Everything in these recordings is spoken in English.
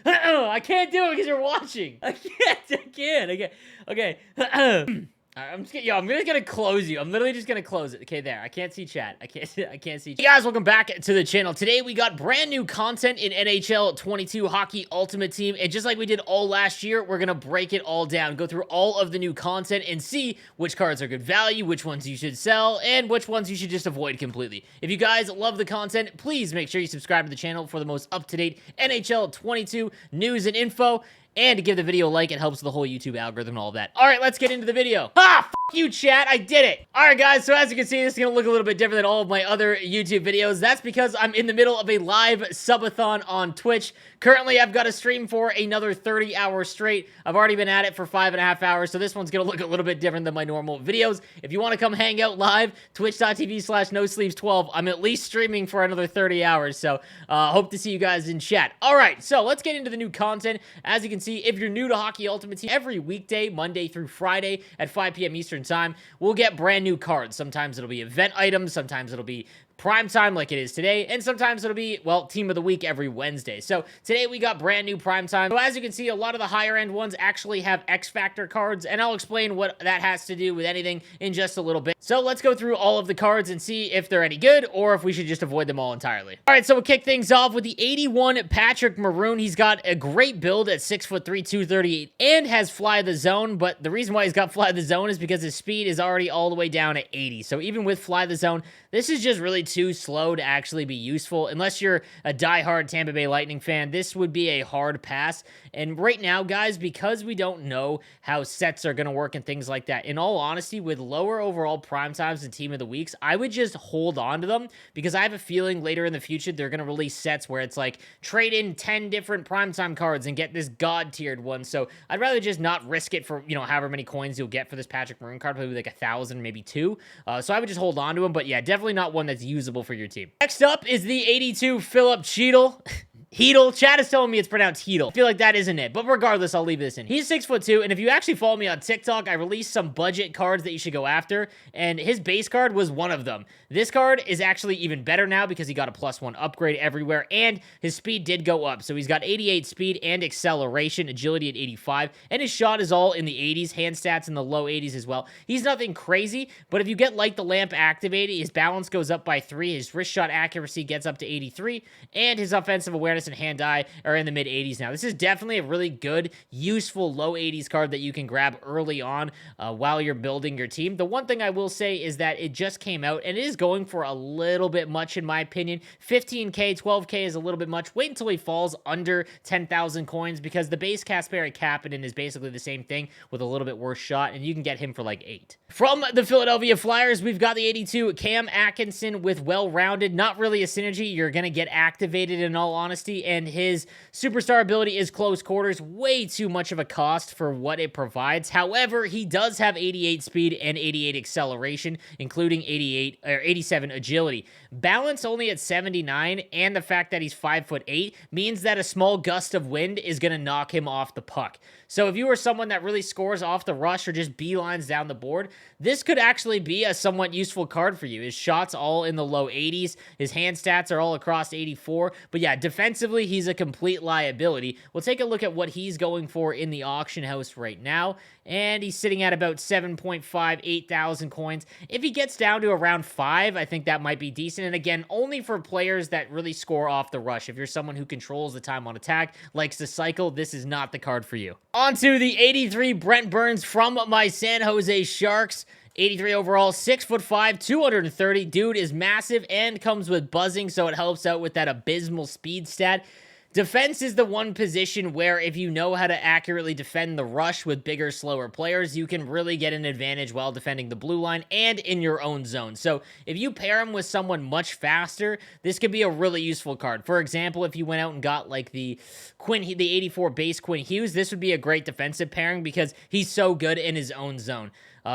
I can't do it because you're watching. I can't. Okay. I'm just I'm gonna close you. I'm literally just gonna close it. Okay, there. I can't see chat. I can't see chat. Hey guys, welcome back to the channel. Today we got brand new content in NHL 22 Hockey Ultimate Team, and just like we did all last year, we're gonna break it all down, go through all of the new content, and see which cards are good value, which ones you should sell, and which ones you should just avoid completely. If you guys love the content, please make sure you subscribe to the channel for the most up-to-date NHL 22 news and info. And to give the video a like, it helps the whole YouTube algorithm and all that. All right, let's get into the video. F you, chat. I did it. All right, guys. So as you can see, this is going to look a little bit different than all of my other YouTube videos. That's because I'm in the middle of a live subathon on Twitch. Currently, I've got a stream for another 30 hours straight. I've already been at it for 5.5 hours, so this one's going to look a little bit different than my normal videos. If you want to come hang out live, twitch.tv/nosleeves12. I'm at least streaming for another 30 hours, so hope to see you guys in chat. All right, so let's get into the new content. As you can see, if you're new to Hockey Ultimate Team, every weekday, Monday through Friday at 5 p.m. Eastern Time, we'll get brand new cards. Sometimes it'll be event items, sometimes it'll be prime time like it is today, and sometimes it'll be, well, team of the week every Wednesday. So today we got brand new prime time. So as you can see, a lot of the higher end ones actually have X Factor cards, and I'll explain what that has to do with anything in just a little bit. So let's go through all of the cards and see if they're any good or if we should just avoid them all entirely. All right, so we'll kick things off with the 81 Patrick Maroon. He's got a great build at 6'3", 238, and has Fly the Zone, but the reason why he's got Fly the Zone is because his speed is already all the way down at 80. So even with Fly the Zone, this is just really too slow to actually be useful. Unless you're a diehard Tampa Bay Lightning fan, this would be a hard pass. And right now, guys, because we don't know how sets are going to work and things like that, in all honesty, with lower overall prime times and team of the weeks, I would just hold on to them because I have a feeling later in the future they're going to release sets where it's like trade in 10 different primetime cards and get this god-tiered one. So I'd rather just not risk it for, you know, however many coins you'll get for this Patrick Maroon card, probably like 1,000, maybe 2. So I would just hold on to him, but yeah, definitely not one that's usable for your team. Next up is the 82 Philip Cheadle. Heedle. Chat is telling me it's pronounced Heedle. I feel like that isn't it, but regardless, I'll leave this in. He's 6'2", and if you actually follow me on TikTok, I released some budget cards that you should go after, and his base card was one of them. This card is actually even better now because he got a +1 upgrade everywhere, and his speed did go up. So he's got 88 speed and acceleration, agility at 85, and his shot is all in the 80s, hand stats in the low 80s as well. He's nothing crazy, but if you get Light the Lamp activated, his balance goes up by 3, his wrist shot accuracy gets up to 83, and his offensive awareness and hand-eye are in the mid-80s now. This is definitely a really good, useful low 80s card that you can grab early on while you're building your team. The one thing I will say is that it just came out, and it is going for a little bit much in my opinion. 15k, 12k is a little bit much. Wait until he falls under 10,000 coins because the base Kasperi Kapanen is basically the same thing with a little bit worse shot, and you can get him for like 8. From the Philadelphia Flyers, we've got the 82 Cam Atkinson with well-rounded. Not really a synergy. You're going to get activated in all honesty, and his superstar ability is close quarters. Way too much of a cost for what it provides. However, he does have 88 speed and 88 acceleration, including 87 agility. Balance only at 79, and the fact that he's 5'8" means that a small gust of wind is going to knock him off the puck. So if you are someone that really scores off the rush or just beelines down the board, this could actually be a somewhat useful card for you. His shots all in the low 80s. His hand stats are all across 84. But yeah, defensively, he's a complete liability. We'll take a look at what he's going for in the auction house right now. And he's sitting at about 7.5, 8,000 coins. If he gets down to around 5, I think that might be decent. And again, only for players that really score off the rush. If you're someone who controls the time on attack, likes to cycle, this is not the card for you. On to the 83 Brent Burns from my San Jose Sharks. 83 overall, 6'5", 230. Dude is massive and comes with buzzing, so it helps out with that abysmal speed stat. Defense is the one position where if you know how to accurately defend the rush with bigger, slower players, you can really get an advantage while defending the blue line and in your own zone. So if you pair him with someone much faster, this could be a really useful card. For example, if you went out and got like the 84 base Quinn Hughes, this would be a great defensive pairing because he's so good in his own zone.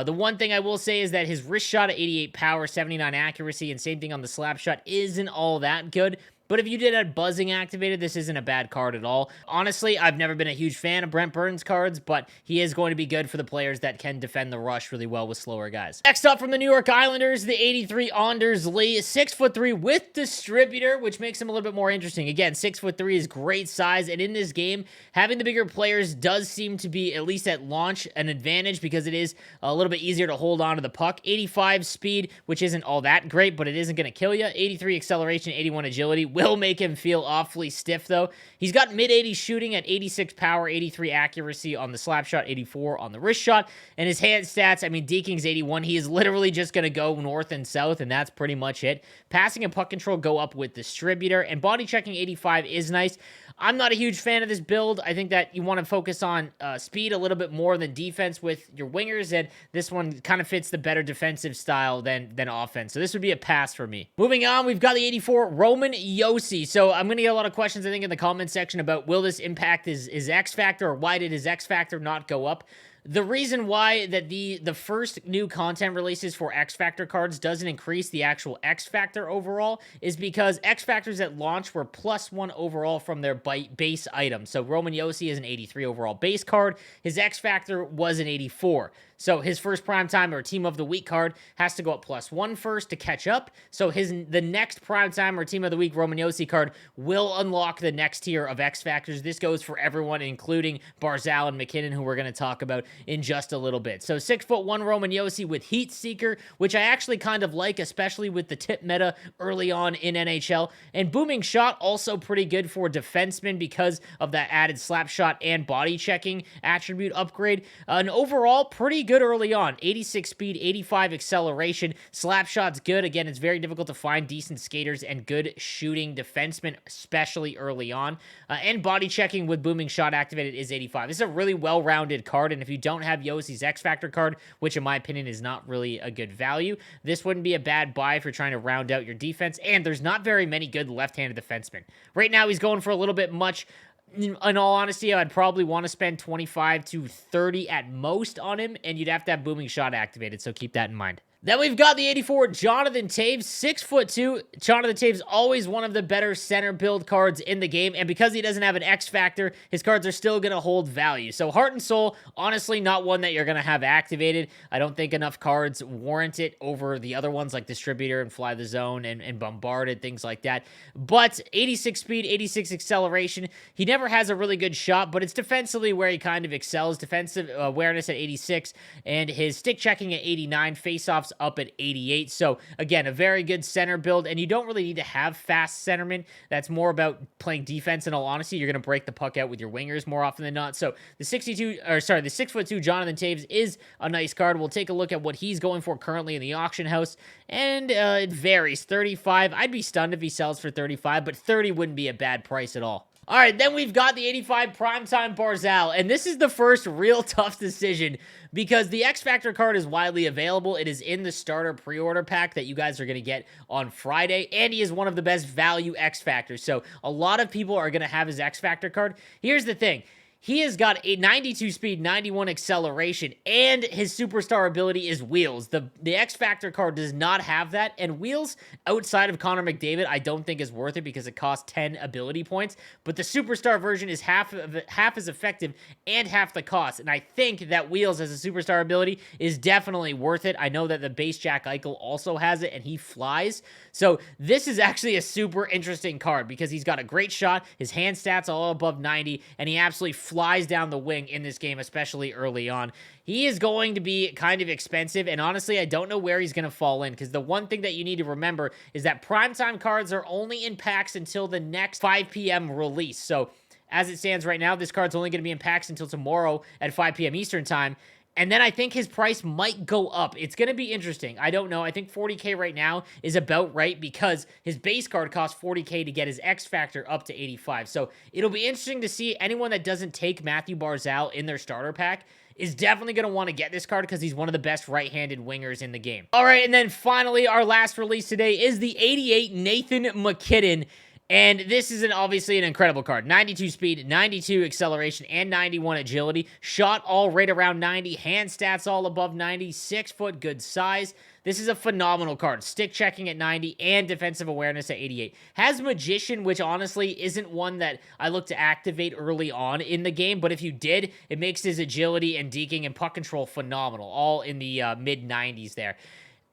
The one thing I will say is that his wrist shot at 88 power, 79 accuracy, and same thing on the slap shot isn't all that good. But if you did have buzzing activated, this isn't a bad card at all. Honestly, I've never been a huge fan of Brent Burns cards, but he is going to be good for the players that can defend the rush really well with slower guys. Next up from the New York Islanders, the 83 Anders Lee, 6'3" with distributor, which makes him a little bit more interesting. Again, 6'3" is great size, and in this game, having the bigger players does seem to be, at least at launch, an advantage because it is a little bit easier to hold on to the puck. 85 speed, which isn't all that great, but it isn't going to kill you. 83 acceleration, 81 agility will make him feel awfully stiff, though. He's got mid-80s shooting at 86 power, 83 accuracy on the slap shot, 84 on the wrist shot, and his hand stats, I mean, Deking's 81. He is literally just going to go north and south, and that's pretty much it. Passing and puck control go up with distributor, and body checking 85 is nice. I'm not a huge fan of this build. I think that you want to focus on speed a little bit more than defense with your wingers, and this one kind of fits the better defensive style than offense. So this would be a pass for me. Moving on, we've got the 84 Roman Josi. So I'm going to get a lot of questions, I think, in the comment section about will this impact his X Factor, or why did his X Factor not go up? The reason why that the first new content releases for X Factor cards doesn't increase the actual X Factor overall is because X Factors at launch were +1 overall from their base item. So Roman Josi is an 83 overall base card. His X Factor was an 84. So his first primetime or Team of the Week card has to go up +1 first to catch up. So the next primetime or Team of the Week Roman Josi card will unlock the next tier of X Factors. This goes for everyone, including Barzal and Mackinnon, who we're going to talk about in just a little bit. So 6'1" Roman Josi with Heat Seeker, which I actually kind of like, especially with the tip meta early on in NHL. And Booming Shot, also pretty good for defensemen because of that added slap shot and body checking attribute upgrade. An overall pretty good early on. 86 speed, 85 acceleration. Slap shot's good. Again, it's very difficult to find decent skaters and good shooting defensemen, especially early on. And body checking with Booming Shot activated is 85. This is a really well-rounded card, and if you don't have Josi's X Factor card, which in my opinion is not really a good value, this wouldn't be a bad buy if you're trying to round out your defense, and there's not very many good left-handed defensemen. Right now, he's going for a little bit much. In all honesty, I'd probably want to spend 25 to 30 at most on him, and you'd have to have Booming Shot activated, so keep that in mind. Then we've got the 84 Jonathan Toews, 6'2". Jonathan Toews, always one of the better center build cards in the game, and because he doesn't have an X Factor, his cards are still going to hold value. So Heart and Soul, honestly, not one that you're going to have activated. I don't think enough cards warrant it over the other ones like Distributor and Fly the Zone and Bombarded, things like that. But 86 speed, 86 acceleration. He never has a really good shot, but it's defensively where he kind of excels. Defensive awareness at 86, and his stick checking at 89, face-offs up at 88. So again, a very good center build, and you don't really need to have fast centermen. That's more about playing defense. In all honesty, you're going to break the puck out with your wingers more often than not. So the 6'2" Jonathan Toews is a nice card. We'll take a look at what he's going for currently in the auction house, and it varies. 35. I'd be stunned if he sells for 35, but 30 wouldn't be a bad price at all. All right, then we've got the 85 Primetime Barzal, and this is the first real tough decision because the X Factor card is widely available. It is in the starter pre-order pack that you guys are going to get on Friday, and he is one of the best value X Factors, so a lot of people are going to have his X Factor card. Here's the thing. He has got a 92 speed, 91 acceleration, and his superstar ability is Wheels. The X Factor card does not have that, and Wheels, outside of Connor McDavid, I don't think is worth it because it costs 10 ability points, but the superstar version is half as effective and half the cost, and I think that Wheels as a superstar ability is definitely worth it. I know that the base Jack Eichel also has it, and he flies, so this is actually a super interesting card because he's got a great shot, his hand stats all above 90, and he absolutely flies down the wing in this game, especially early on. He is going to be kind of expensive, and honestly, I don't know where he's going to fall in, because the one thing that you need to remember is that primetime cards are only in packs until the next 5 p.m. release. So, as it stands right now, this card's only going to be in packs until tomorrow at 5 p.m. Eastern Time, and then I think his price might go up. It's going to be interesting. I don't know. I think 40K right now is about right because his base card costs 40K to get his X Factor up to 85. So it'll be interesting to see anyone that doesn't take Matthew Barzal in their starter pack is definitely going to want to get this card because he's one of the best right-handed wingers in the game. All right, and then finally, our last release today is the 88 Nathan MacKinnon. And this is obviously an incredible card. 92 speed, 92 acceleration, and 91 agility. Shot all right around 90. Hand stats all above 90. 6 foot, good size. This is a phenomenal card. Stick checking at 90 and defensive awareness at 88. Has Magician, which honestly isn't one that I look to activate early on in the game, but if you did, it makes his agility and deking and puck control phenomenal, all in the mid-90s there.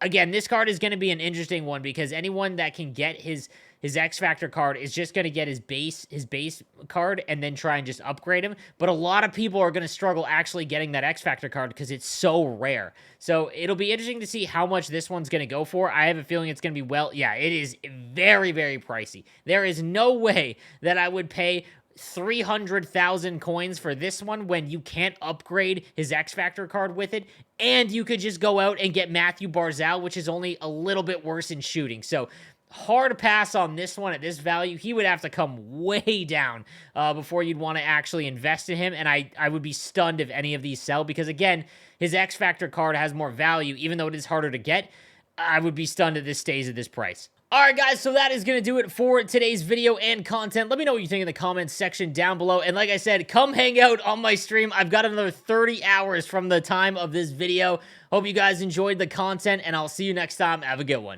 Again, this card is going to be an interesting one because anyone that can get his X Factor card is just going to get his base card and then try and just upgrade him. But a lot of people are going to struggle actually getting that X Factor card because it's so rare. So it'll be interesting to see how much this one's going to go for. I have a feeling it's going to be, well, yeah, it is very, very pricey. There is no way that I would pay 300,000 coins for this one when you can't upgrade his X Factor card with it, and you could just go out and get Matthew Barzal, which is only a little bit worse in shooting. So hard pass on this one at this value. He would have to come way down before you'd want to actually invest in him, and I would be stunned if any of these sell because, again, his X Factor card has more value, even though it is harder to get. I would be stunned if this stays at this price. Alright guys, so that is going to do it for today's video and content. Let me know what you think in the comments section down below. And like I said, come hang out on my stream. I've got another 30 hours from the time of this video. Hope you guys enjoyed the content, and I'll see you next time. Have a good one.